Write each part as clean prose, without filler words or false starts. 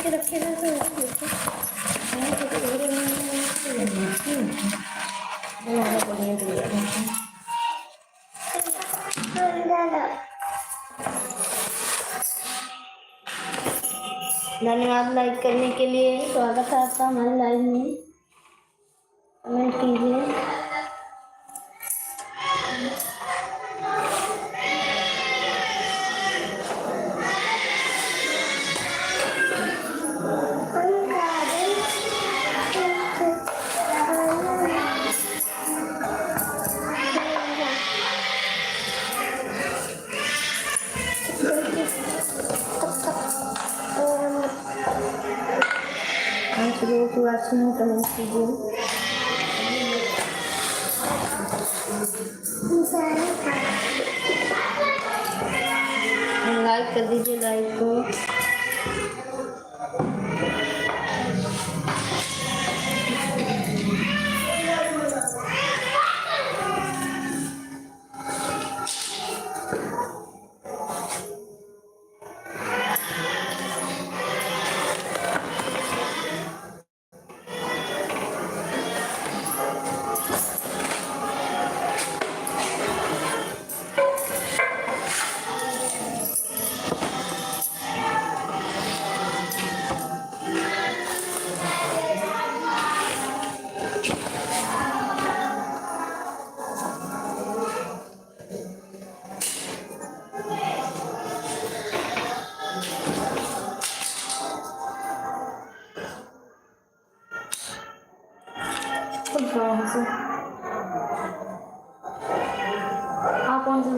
के रखे हुए तो धन्यवाद लाइक करने के लिए। स्वागत है आपका हमारे लाइव में। कमेंट कीजिए। कमेंट कीजिए। लाइक कर दीजिए लाइव को। आप कौन से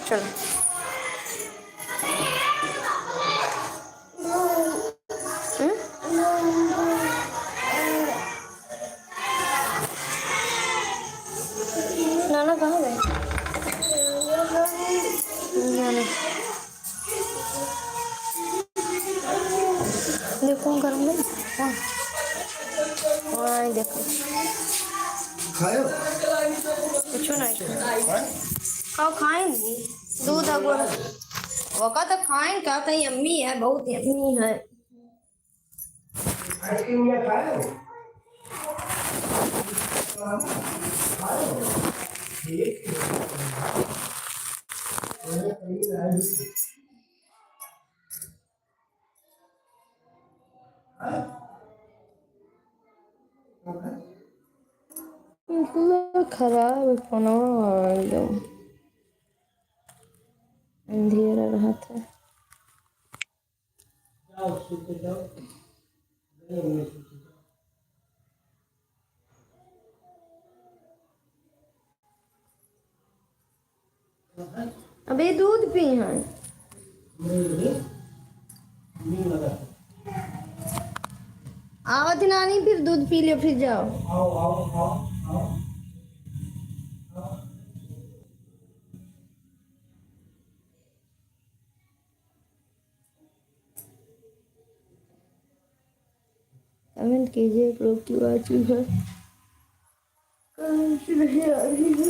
चलो नाना कहाँ गए? देखो करूँगा। हाँ देखो खायो कुछ नहीं खाओ खाएंगी दूध अगर वक़्त तो खाएं क्या तो यम्मी है, बहुत यम्मी है। आइसक्रीम या खायो खराब है फोन एकदम अंधेरा रहा था। अबे दूध पी हैं आवत नानी, फिर दूध पी ले फिर जाओ। कमेंट कीजिए लोग की बात है कमेंट नहीं आ रही है।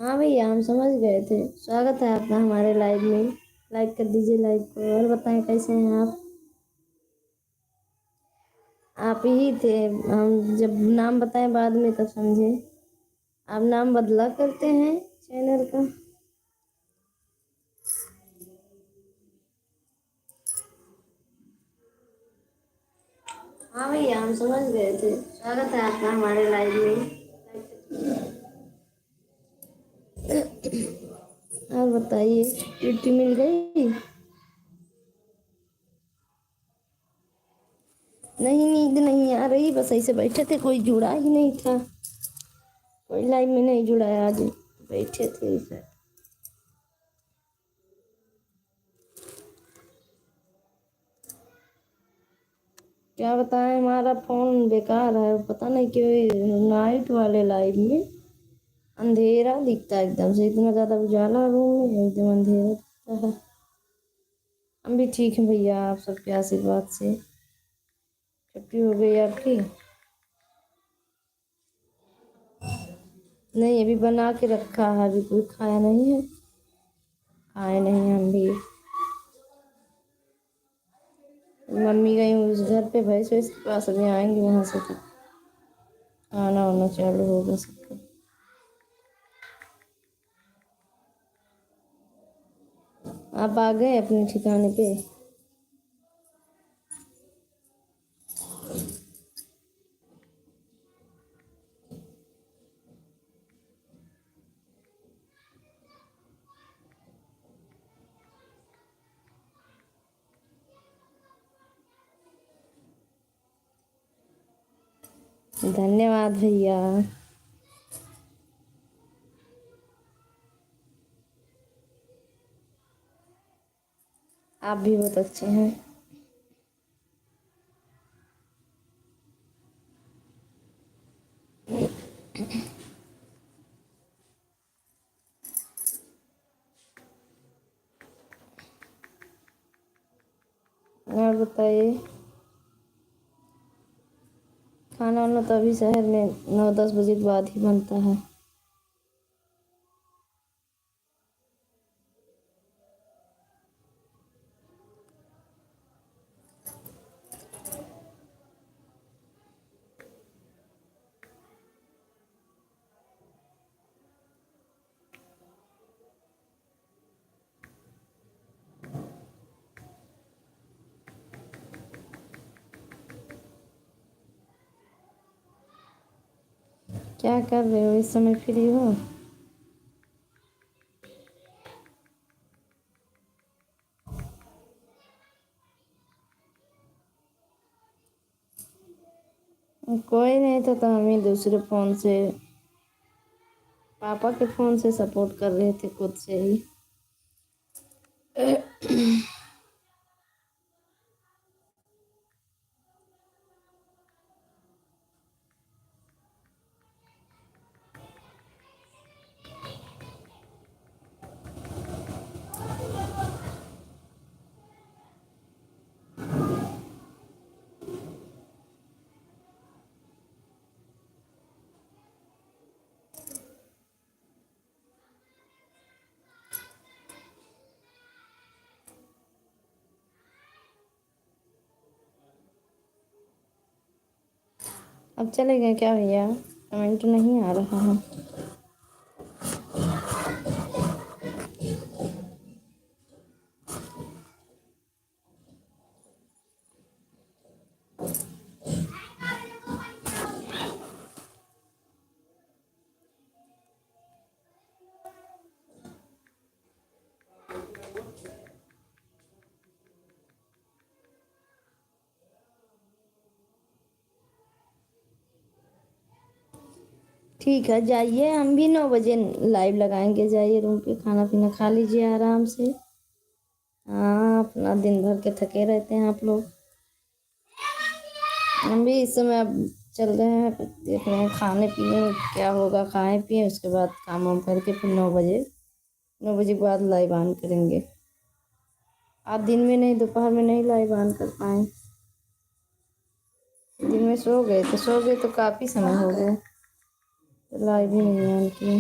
हाँ भैया हम समझ गए थे। स्वागत है आपका हमारे लाइव में। लाइक कर दीजिए लाइव को। और बताएं कैसे हैं आप ही थे। हम जब नाम बताएं बाद में तब समझे। आप नाम बदला करते हैं चैनल का। हाँ भैया हम समझ गए थे। स्वागत है आपका हमारे लाइव में। और बताइए छुट्टी मिल गई? नहीं नींद नहीं आ रही, बस ऐसे बैठे थे, कोई जुड़ा ही नहीं था। कोई लाइव में नहीं जुड़ा है आज, बैठे थे इसे। क्या बताएं, हमारा फोन बेकार है, पता नहीं क्यों। नाइट वाले लाइव में अंधेरा दिखता है एकदम से, इतना ज़्यादा उजाला रूम में एकदम अंधेरा दिखता है। हम भी ठीक हैं भैया, आप सबके आशीर्वाद से। छुट्टी हो गई आपकी? नहीं अभी बना के रखा है, अभी कोई खाया नहीं है। खाए नहीं हम भी। मम्मी गई उस घर पे भैंस वैस के पास, अभी आएंगे वहाँ से तो खाना वाना चालू होगा सबका। आप आ गए अपने ठिकाने पे? धन्यवाद भैया। आप भी बहुत अच्छे हैं। और बताइए, खाना वाना तो अभी शहर में 9-10 बजे के बाद ही बनता है। क्या कर रहे हो इस समय, फ्री हो? कोई नहीं था तो हम ही दूसरे फ़ोन से, पापा के फ़ोन से सपोर्ट कर रहे थे खुद से ही। अब चले गए क्या भैया? कमेंट नहीं आ रहा है। ठीक है जाइए, हम भी 9 बजे लाइव लगाएंगे। जाइए रूम पे, खाना पीना खा लीजिए आराम से। हाँ अपना दिन भर के थके रहते हैं आप लोग। हम भी इस समय अब चल रहे हैं, देख रहे हैं खाने पीने में क्या होगा, खाएं पिए उसके बाद काम वाम करके फिर 9 बजे के बाद लाइव ऑन करेंगे। आज दिन में नहीं, दोपहर में नहीं लाइव ऑन कर पाए। दिन में सो गए तो काफ़ी समय हो गया, तो लाइव ही नहीं ऑन किए।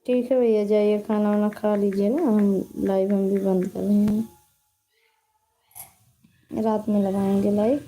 ठीक है भैया, जाइए खाना वाना खा लीजिए ना, हम लाइव हम भी बंद कर रहे हैं, रात में लगाएंगे लाइव।